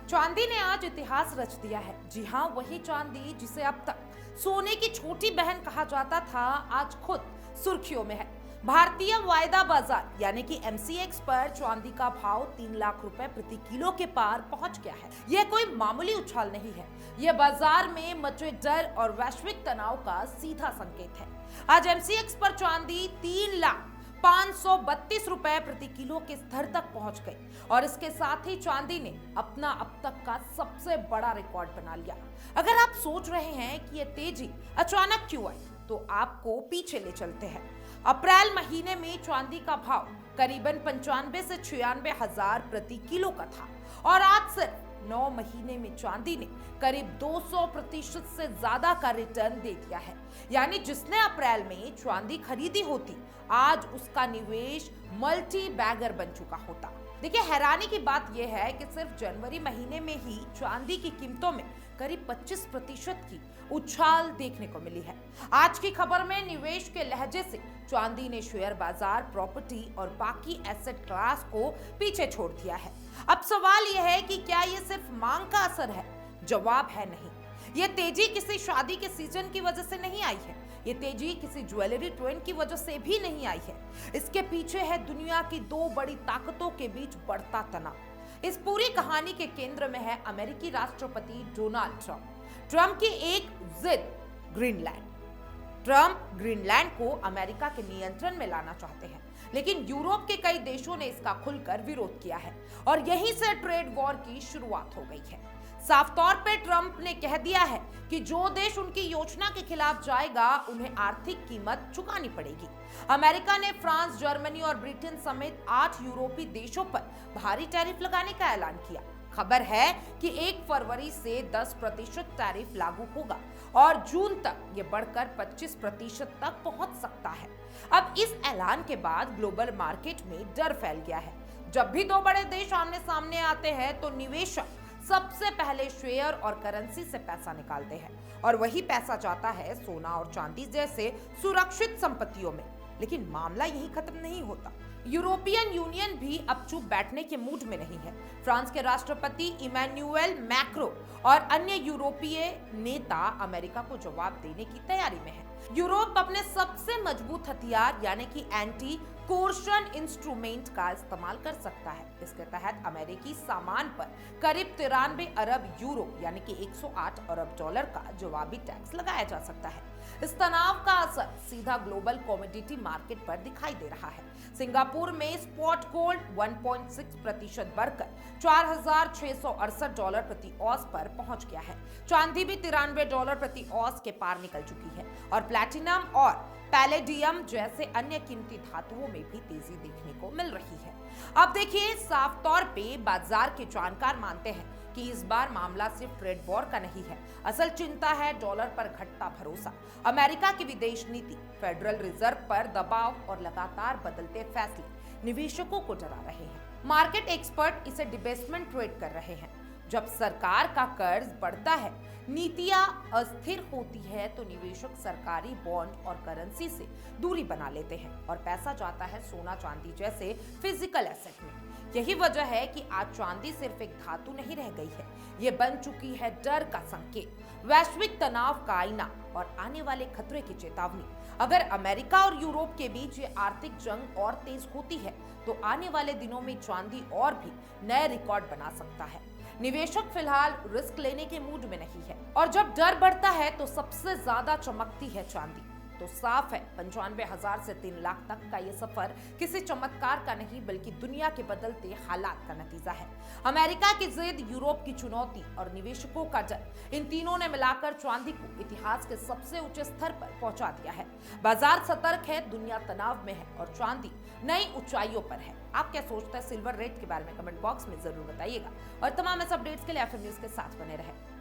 चांदी ने आज इतिहास रच दिया है। जी हाँ, वही चांदी जिसे अब तक सोने की छोटी बहन कहा जाता था, आज खुद सुर्खियों में है। भारतीय वायदा बाजार यानी कि एमसीएक्स पर चांदी का भाव 3 लाख रुपए प्रति किलो के पार पहुंच गया है। यह कोई मामूली उछाल नहीं है, यह बाजार में मचे डर और वैश्विक तनाव का सीधा संकेत है। आज एमसीएक्स पर चांदी 3,532 रुपए प्रति किलो के स्तर तक पहुंच गई और इसके साथ ही चांदी ने अपना अब तक का सबसे बड़ा रिकॉर्ड बना लिया। अगर आप सोच रहे हैं कि यह तेजी अचानक क्यों आई, तो आपको पीछे ले चलते हैं। अप्रैल महीने में चांदी का भाव करीबन 95 से 96 हजार प्रति किलो का था और आज सिर्फ 9 महीने में चांदी ने करीब 200% से ज्यादा का रिटर्न दे दिया है। यानी जिसने अप्रैल में चांदी खरीदी होती, आज उसका निवेश मल्टी बैगर बन चुका होता। देखिए, हैरानी की बात यह है कि सिर्फ जनवरी महीने में ही चांदी की कीमतों में करीब 25% की उछाल देखने को मिली है। आज की खबर में निवेश के लहजे से चांदी ने शेयर बाजार, प्रॉपर्टी और बाकी एसेट क्लास को पीछे छोड़ दिया है। अब सवाल यह है कि क्या ये सिर्फ मांग का असर है? जवाब है नहीं। ये तेजी किसी शादी के सीजन की वजह से नहीं आई है, ये तेजी किसी ज्वेलरी ट्रेंड की वजह से भी नहीं आई है। इसके पीछे है दुनिया की दो बड़ी ताकतों के बीच बढ़ता तनाव। इस पूरी कहानी के केंद्र में है अमेरिकी राष्ट्रपति डोनाल्ड ट्रंप। ट्रंप की एक जिद, ग्रीनलैंड। ट्रंप ग्रीनलैंड को अमेरिका के नियंत्रण में लाना चाहते हैं, लेकिन यूरोप के कई देशों ने इसका खुलकर विरोध किया है और यहीं से ट्रेड वॉर की शुरुआत हो गई है। साफ तौर पे ट्रंप ने कह दिया है कि जो देश उनकी योजना के खिलाफ जाएगा, उन्हें आर्थिक कीमत चुकानी पड़ेगी। अमेरिका ने फ्रांस, जर्मनी और ब्रिटेन समेत 8 यूरोपीय देशों पर भारी टैरिफ लगाने का ऐलान किया। खबर है कि 1 फरवरी से 10% टैरिफ लागू होगा और जून तक ये बढ़कर 25% तक पहुंच सकता है। अब इस ऐलान के बाद ग्लोबल मार्केट में डर फैल गया है। जब भी दो बड़े देश आमने सामने आते हैं, तो निवेशक सबसे पहले शेयर और करेंसी से पैसा निकालते हैं और वही पैसा जाता है सोना और चांदी जैसे सुरक्षित संपत्तियों में। लेकिन मामला यही खत्म नहीं होता। यूरोपियन यूनियन भी अब चुप बैठने के मूड में नहीं है। फ्रांस के राष्ट्रपति इमैनुएल मैक्रो और अन्य यूरोपीय नेता अमेरिका को जवाब देने की तैयारी में हैं। यूरोप अपने सबसे मजबूत हथियार यानी कि एंटी कोर्शन इंस्ट्रूमेंट का इस्तेमाल कर सकता है। इसके तहत अमेरिकी सामान पर करीब 93 अरब यूरो यानी कि 108 अरब डॉलर का जवाबी टैक्स लगाया जा सकता है। इस तनाव का असर सीधा ग्लोबल कमोडिटी मार्केट पर दिखाई दे रहा है। सिंगापुर में स्पॉट गोल्ड 1.6% बढ़कर $4,668 प्रति औंस पर पहुंच गया है। चांदी भी $93 प्रति औंस के पार निकल चुकी है और प्लैटिनम और पैलेडियम जैसे अन्य कीमती धातुओं में भी तेजी देखने को मिल रही है। अब देखिए, साफ तौर पे बाजार के जानकार मानते हैं कि इस बार मामला सिर्फ ट्रेड वॉर का नहीं है। असल चिंता है डॉलर पर घटता भरोसा, अमेरिका की विदेश नीति, फेडरल रिजर्व पर दबाव और लगातार बदलते फैसले निवेशकों को डरा रहे हैं। मार्केट एक्सपर्ट इसे डिबेसमेंट ट्रेड कर रहे हैं। जब सरकार का कर्ज बढ़ता है, नीतियां अस्थिर होती है, तो निवेशक सरकारी बॉन्ड और करेंसी से दूरी बना लेते हैं और पैसा जाता है सोना चांदी जैसे फिजिकल एसेट में। यही वजह है कि आज चांदी सिर्फ एक धातु नहीं रह गई है, ये बन चुकी है डर का संकेत, वैश्विक तनाव का आईना और आने वाले खतरे की चेतावनी। अगर अमेरिका और यूरोप के बीच ये आर्थिक जंग और तेज होती है, तो आने वाले दिनों में चांदी और भी नए रिकॉर्ड बना सकता है। निवेशक फिलहाल रिस्क लेने के मूड में नहीं है और जब डर बढ़ता है, तो सबसे ज्यादा चमकती है चांदी। तो साफ है, 95,000 से 3 लाख तक का ये सफर किसी चमत्कार का नहीं, बल्कि दुनिया के बदलते हालात का नतीजा है। अमेरिका की जिद, यूरोप की चुनौती और निवेशकों का डर, इन तीनों ने मिलाकर चांदी को इतिहास के सबसे ऊंचे स्तर पर पहुंचा दिया है। बाजार सतर्क है, दुनिया तनाव में है और चांदी नई ऊंचाइयों पर है। आप क्या सोचते हैं सिल्वर रेट के बारे में? कमेंट बॉक्स में जरूर बताइएगा और तमाम ऐसे अपडेट्स के लिए एफएम न्यूज के साथ बने रहें।